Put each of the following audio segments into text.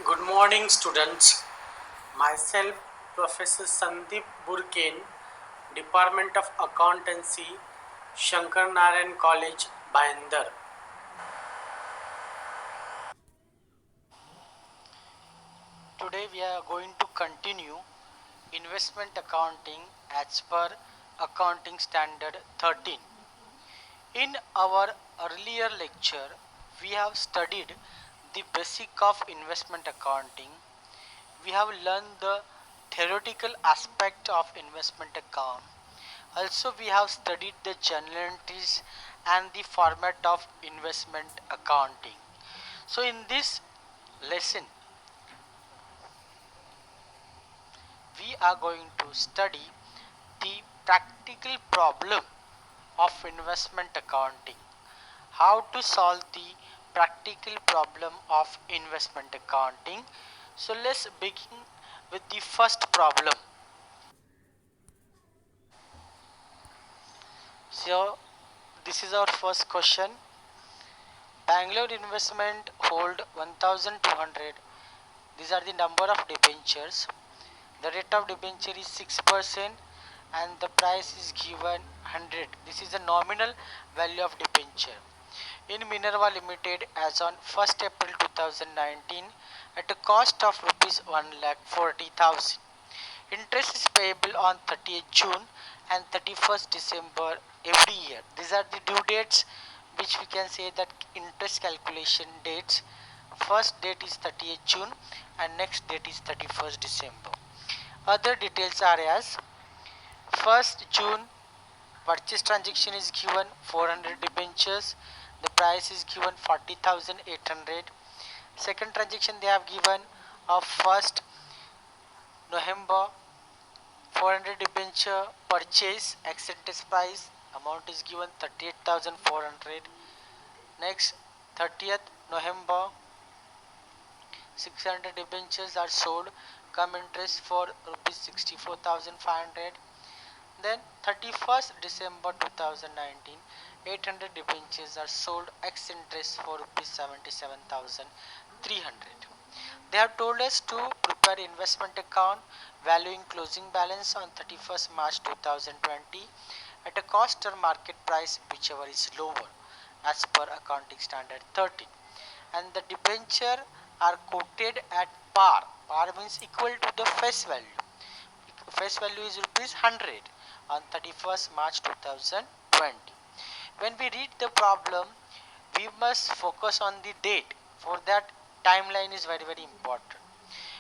Good morning, students. Myself, Professor Sandeep Burken, Department of Accountancy, Shankar Narayan College, Bhayandar. Today we are going to continue investment accounting as per Accounting Standard 13. In our earlier lecture, we have studied the basic of investment accounting. We have learned the theoretical aspect of investment account. Also, we have studied the journal entries and the format of investment accounting. So, in this lesson, we are going to study the practical problem of investment accounting. How to solve the practical problem of investment accounting. So, let's begin with the first problem. So, this is our first question. Bangalore Investment hold 1200. These are the number of debentures. The rate of debenture is 6% and the price is given 100. This is the nominal value of debenture. In Minerva Limited as on 1st April 2019 at a cost of rupees 1,40,000. Interest is payable on 30th June and 31st December every year. These are the due dates which we can say that interest calculation dates. First date is 30th June and next date is 31st December. Other details are as 1st June purchase transaction is given 400 debentures. The price is given 40,800. Second transaction they have given of 1st November 400 debenture purchase acceptance price amount is given 38,400. Next 30th November 600 debentures are sold, come interest for rupees 64,500. Then 31st December 2019 800 debentures are sold ex interest for rupees 77,300. They have told us to prepare investment account valuing closing balance on 31st March 2020 at a cost or market price whichever is lower as per accounting standard 13, and the debenture are quoted at par. Par means equal to the face value. Face value is rupees 100 on 31st March 2020. When we read the problem, we must focus on the date. For that, timeline is very important.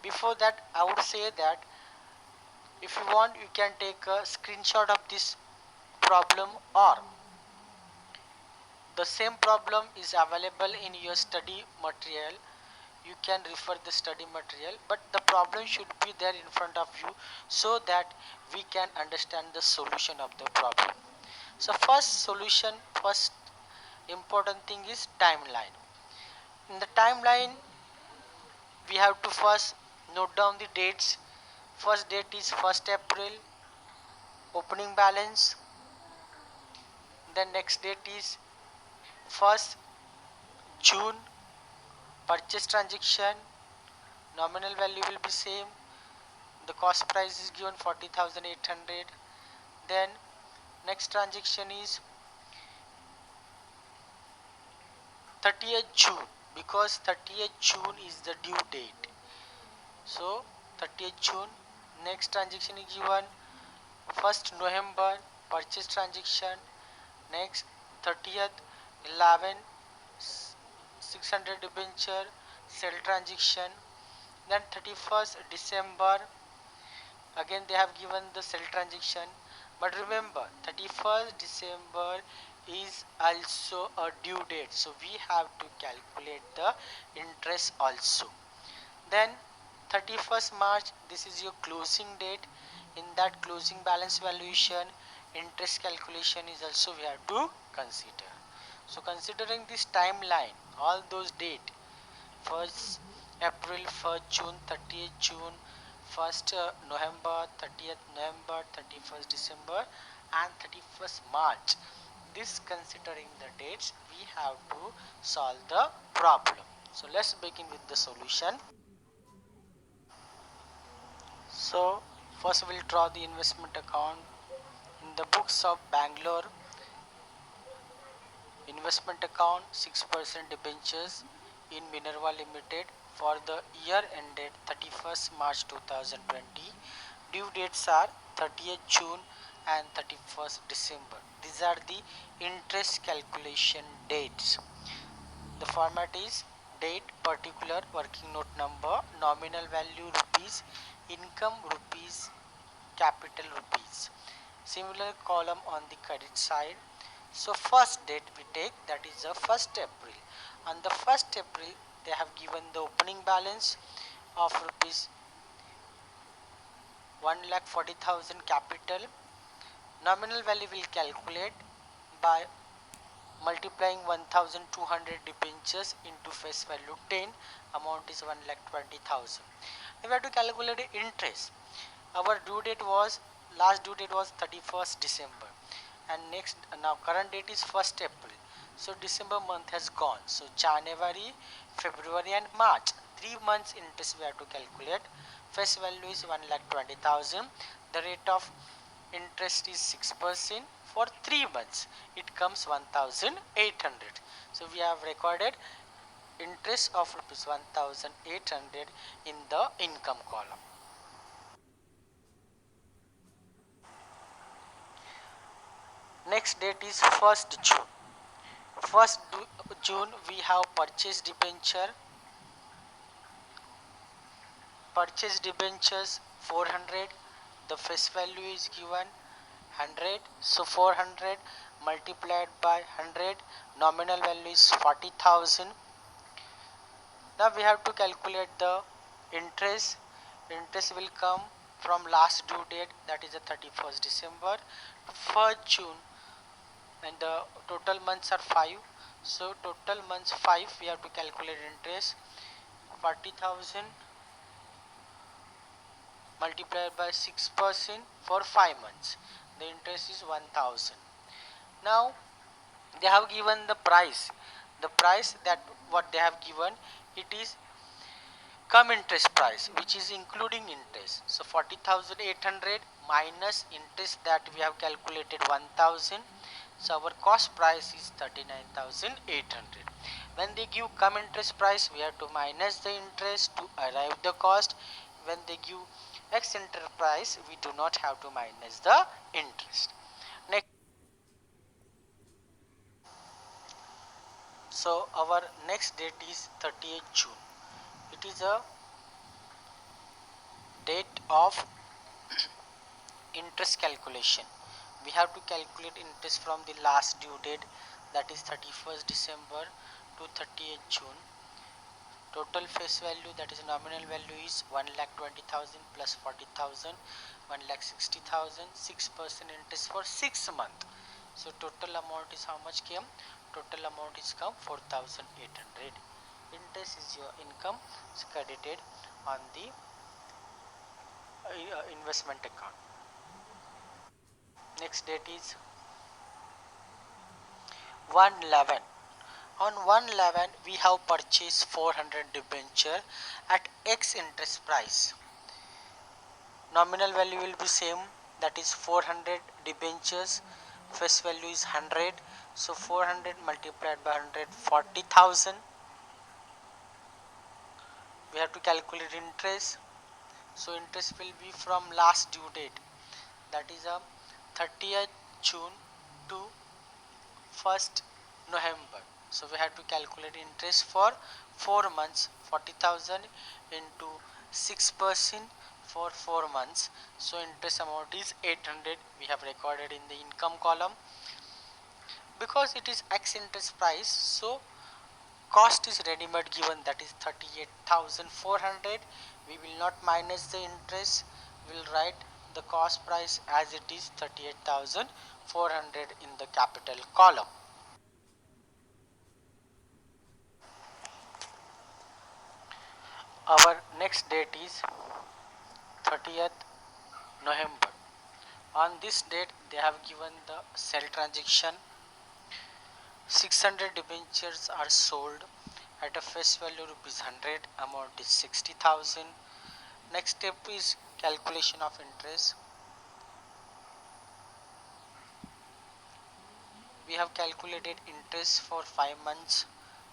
Before that, I would say that if you want, you can take a screenshot of this problem, or the same problem is available in your study material. You can refer the study material, but the problem should be there in front of you so that we can understand the solution of the problem. So first important thing is timeline. In the timeline, we have to first note down the dates. First date is 1st April, opening balance. Then next date is 1st June, purchase transaction. Nominal value will be same. The cost price is given 40,800. Then next transaction is 30th June, because 30th June is the due date. So 30th June, next transaction is given 1st November, purchase transaction. Next 30th 11 600 debenture sell transaction. Then 31st December, again they have given the sell transaction, but remember 31st December is also a due date, so we have to calculate the interest also. Then 31st March, this is your closing date. In that closing balance valuation, interest calculation is also we have to consider. So considering this timeline, all those date, 1st April, 1st June, 30th June, 1st November, 30th November, 31st December and 31st March, this considering the dates, we have to solve the problem. So let's begin with the solution. So first we'll draw the investment account. In the books of Bangalore, investment account 6% debentures in Minerva Limited for the year ended 31st March 2020. Due dates are 30th June and 31st December. These are the interest calculation dates. The format is date, particular, working note number, nominal value rupees, income rupees, capital rupees. Similar column on the credit side. So first date we take, that is the 1st April. On the 1st April they have given the opening balance of rupees 1,40,000 capital. Nominal value will calculate by multiplying 1200 debentures into face value 10, amount is 1,20,000. We have to calculate the interest. Our due date was, last due date was 31st December, and next, now current date is 1st April. So December month has gone. So January, February and March, 3 months interest we have to calculate. Face value is 1,20,000. The rate of interest is 6%. For 3 months it comes 1,800. So we have recorded interest of rupees 1,800 in the income column. Next date is 1st June. 1st June we have purchase debenture. Purchase debentures 400. The face value is given 100. So 400 multiplied by 100, nominal value is 40,000. Now we have to calculate the interest. Interest will come from last due date, that is the 31st December, 1st June, and the total months are 5. So total months 5, we have to calculate interest. 40,000 multiplied by 6% for 5 months. The interest is 1,000. Now they have given the price. The price that what they have given, it is come interest price, which is including interest. So 40,800 minus interest that we have calculated 1,000. So our cost price is 39,800. When they give come interest price, we have to minus the interest to arrive the cost. When they give ex interest price, we do not have to minus the interest. Next, so our next date is 30th June. It is a date of interest calculation. We have to calculate interest from the last due date, that is 31st December to 30th June. Total face value, that is nominal value, is 1,20,000 plus 40,000, 1,60,000, 6% interest for 6 months. So total amount is how much came? Total amount is come 4,800. Interest is your income, is credited on the investment account. Next date is 1/11. On 1/11 we have purchased 400 debenture at X interest price. Nominal value will be same, that is 400 debentures. Face value is 100. So 400 multiplied by 100, 40,000. We have to calculate interest. So interest will be from last due date, that is a 30th June to 1st November. So we have to calculate interest for 4 months, 40,000 into 6% for 4 months. So interest amount is 800. We have recorded in the income column. Because it is X interest price, so cost is ready-made given, that is 38,400. We will not minus the interest. We will write the cost price as it is 38,400 in the capital column. Our next date is 30th November. On this date they have given the sell transaction. 600 debentures are sold at a face value rupees 100, amount is 60,000. Next step is calculation of interest. We have calculated interest for 5 months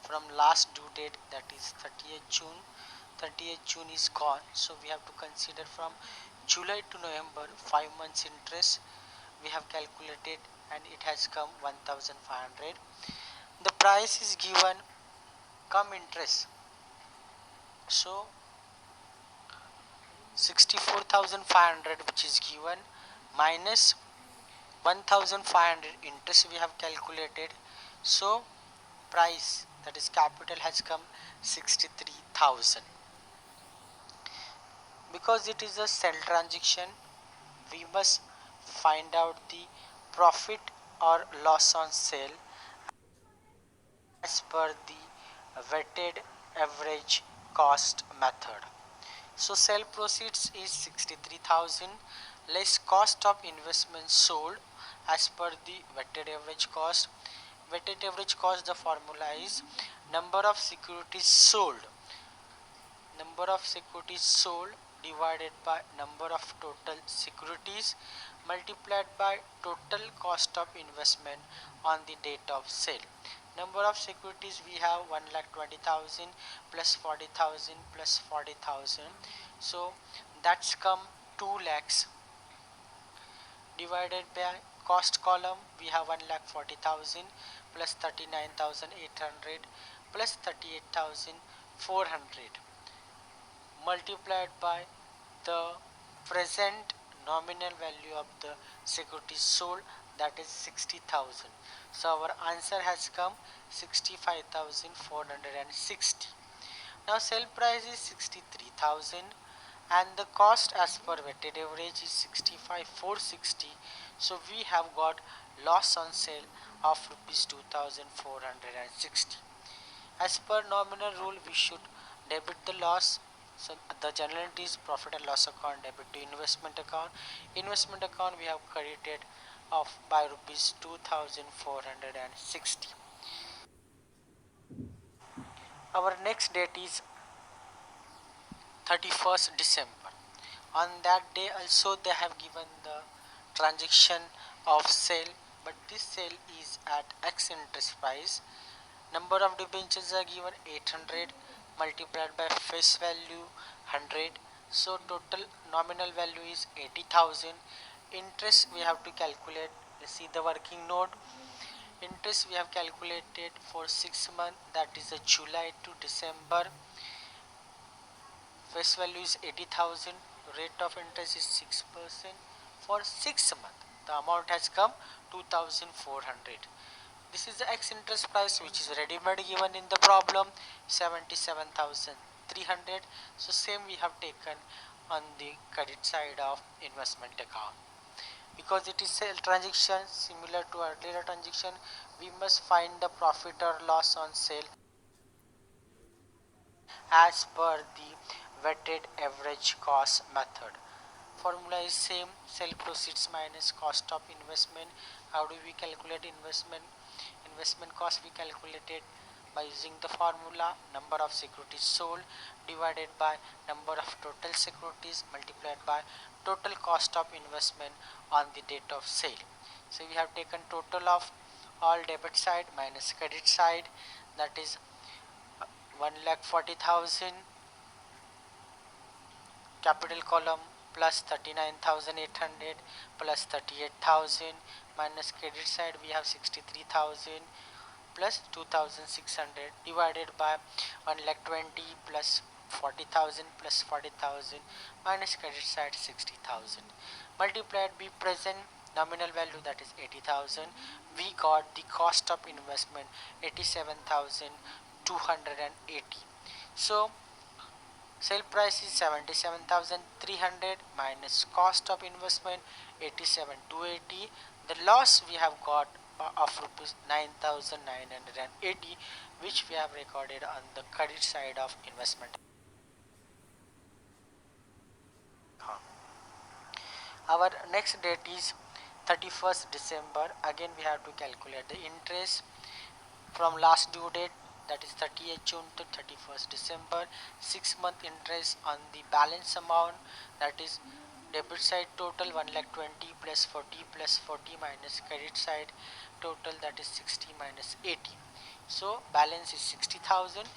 from last due date, that is 30th June. 30th June is gone, so we have to consider from July to November 5 months interest we have calculated, and it has come 1500. The price is given come interest, so 64,500 which is given minus 1500 interest we have calculated, so price, that is capital, has come 63,000. Because it is a sell transaction, we must find out the profit or loss on sale as per the weighted average cost method. So sale proceeds is 63,000 less cost of investment sold as per the weighted average cost. Weighted average cost, the formula is number of securities sold. Number of securities sold divided by number of total securities multiplied by total cost of investment on the date of sale. Number of securities we have 1,20,000 plus 40,000 plus 40,000, so that's come 2 lakhs divided by cost column we have 1,40,000 plus 39,800 plus 38,400 multiplied by the present nominal value of the securities sold, that is 60,000. So our answer has come 65,460. Now sale price is 63,000 and the cost as per weighted average is 65,460. So we have got loss on sale of rupees 2,460. As per nominal rule, we should debit the loss. So the general entry is profit and loss account debit to investment account. Investment account we have credited of by rupees 2,460. Our next date is 31st December. On that day also they have given the transaction of sale, but this sale is at X interest price. Number of debentures are given 800 multiplied by face value 100, so total nominal value is 80,000. Interest we have to calculate. Let's see the working note. Interest we have calculated for 6 months, that is a July to December. Face value is 80,000. Rate of interest is 6% for 6 months. The amount has come 2,400. This is the X interest price which is ready-made given in the problem 77,300. So same we have taken on the credit side of investment account. Because it is sale transaction similar to earlier transaction, we must find the profit or loss on sale as per the weighted average cost method. Formula is same, sale proceeds minus cost of investment. How do we calculate investment cost? We calculated by using the formula number of securities sold divided by number of total securities multiplied by total cost of investment on the date of sale. So we have taken total of all debit side minus credit side, that is 1,40,000 capital column plus 39,800 plus 38,000 minus credit side we have 63,000 plus 2,600 divided by 1,20,000 plus 40,000 plus 40,000 minus credit side 60,000 multiplied by present nominal value, that is 80,000. We got the cost of investment 87,280. So sale price is 77,300 minus cost of investment 87,280. The loss we have got of rupees 9,980, which we have recorded on the credit side of investment. Our next date is 31st December. Again we have to calculate the interest from last due date that is 30th June to 31st December. 6-month interest on the balance amount, that is debit side total 1,20,000 plus 40 plus 40 minus credit side total, that is 60 minus 80. So balance is 60,000.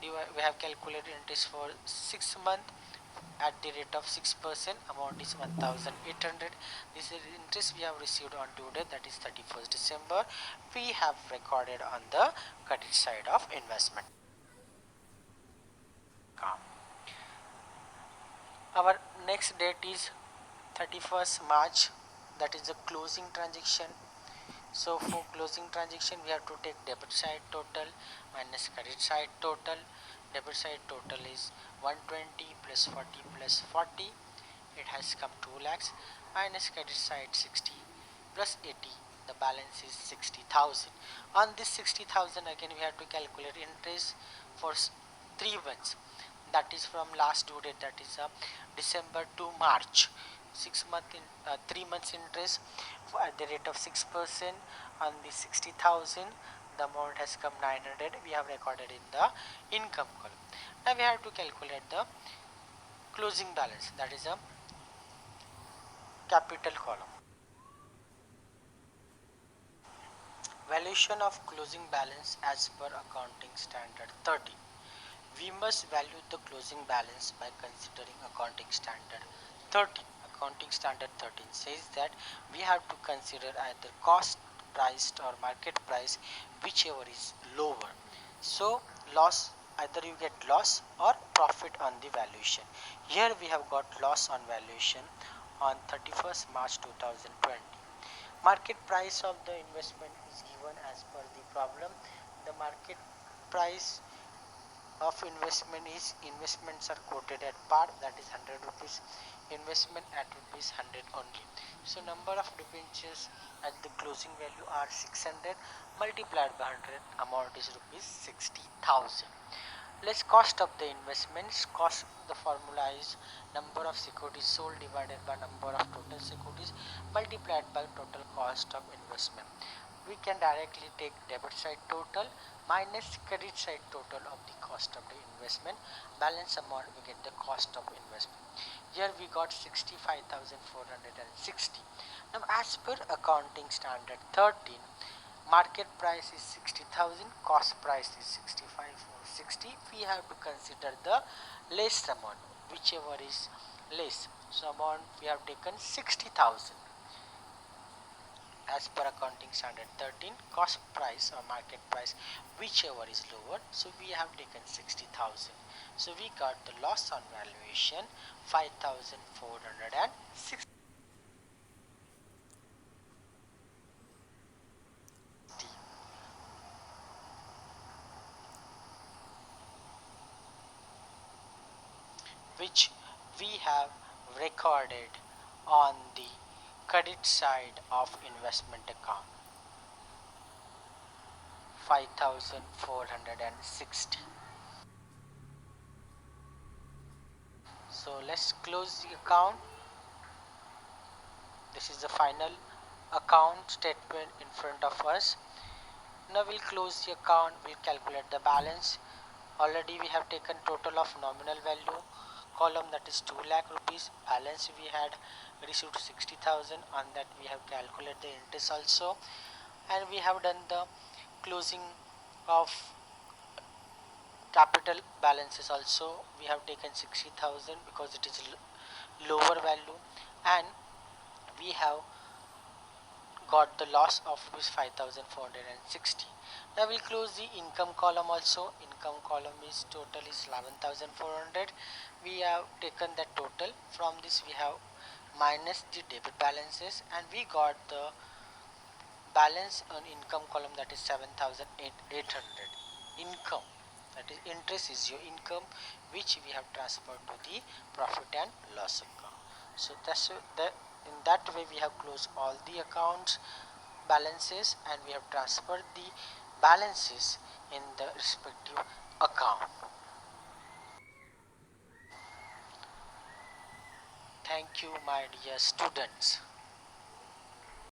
We have calculated interest for 6 months at the rate of 6%. Amount is 1,800. This is interest we have received on due date, that is 31st December. We have recorded on the credit side of investment account. Our next date is 31st March, that is the closing transaction. So for closing transaction we have to take debit side total minus credit side total. Debit side total is 120 plus 40 plus 40, it has come 2 lakhs, minus credit side 60 plus 80, the balance is 60,000. On this 60,000 again we have to calculate interest for 3 months, that is from last due date, that is December to March. 3 months interest at the rate of 6% on the 60,000. The amount has come 900. We have recorded in the income column. Now we have to calculate the closing balance, that is a capital column. Valuation of closing balance as per accounting standard 13. We must value the closing balance by considering accounting standard 13. Accounting standard 13 says that we have to consider either cost price or market price, whichever is lower. So loss, either you get loss or profit on the valuation. Here we have got loss on valuation on 31st March 2020. Market price of the investment is given as per the problem. The market price of investment is, investments are quoted at par, that is 100 rupees, investment at rupees 100 only. So number of debentures at the closing value are 600 multiplied by 100, amount is rupees 60,000. Let's cost of the investments. Cost, the formula is number of securities sold divided by number of total securities multiplied by total cost of investment. We can directly take debit side total minus credit side total of the cost of the investment. Balance amount we get the cost of investment. Here we got 65,460. Now as per accounting standard 13, market price is 60,000, cost price is 65,460. We have to consider the less amount, whichever is less. So amount we have taken 60,000. As per accounting standard 13, cost price or market price, whichever is lower, so we have taken 60,000. So we got the loss on valuation 5,460. Which we have recorded on the credit side of investment account, 5,460. So let's close the account. This is the final account statement in front of us. Now we'll close the account, we'll calculate the balance. Already we have taken total of nominal value column, that is 2 lakh rupees. Balance we had received 60,000, on that we have calculated the interest also, and we have done the closing of capital balances also. We have taken 60,000 because it is lower value, and we have got the loss of rupees 5,460. Now we'll close the income column also. Income column is total is 11,400. We have taken the total. From this we have minus the debit balances, and we got the balance on income column, that is 7,800. Income, that is interest, is your income, which we have transferred to the profit and loss account. So that's in that way we have closed all the accounts balances, and we have transferred the balances in the respective account. Thank you, my dear students.